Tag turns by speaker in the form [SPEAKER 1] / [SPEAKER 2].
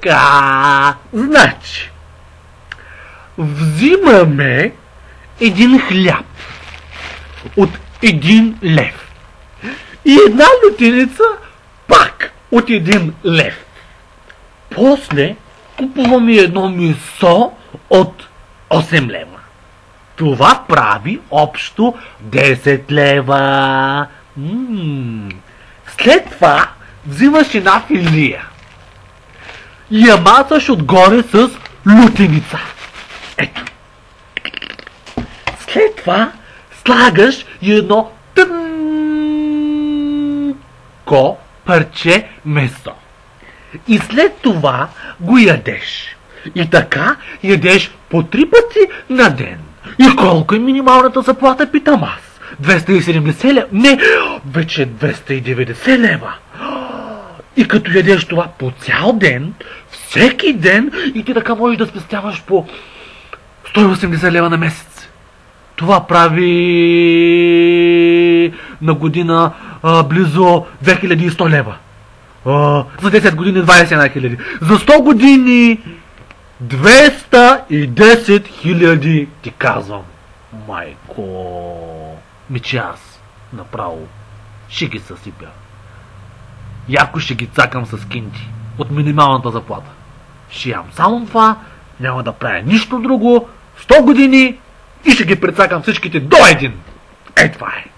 [SPEAKER 1] така, значи, взимаме един хляб от 1 лев и една лютеница пак от 1 лев. После купуваме едно месо от 8 лева. Това прави общо 10 лева. След това взимаш една филия и я мацаш отгоре с лютеница. Ето. След това слагаш и едно тънко парче месо. И след това го ядеш. И така ядеш по 3 пъти на ден. И колко е минималната заплата, питам аз? 270 лева? Не, вече 290 лева. И като ядеш това по цял ден, всеки ден, и ти така можеш да спестяваш по 180 лева на месец. Това прави на година близо 2100 лева. За 10 години 21 хиляди. За 100 години 210 хиляди, ти казвам. Майко. Мичи аз направо ще ги съсипя. Яко ще ги цакам с кинти от минималната заплата. Ще ям само това, няма да правя нищо друго, 100 години и ще ги прецакам всичките до един. Е, това е.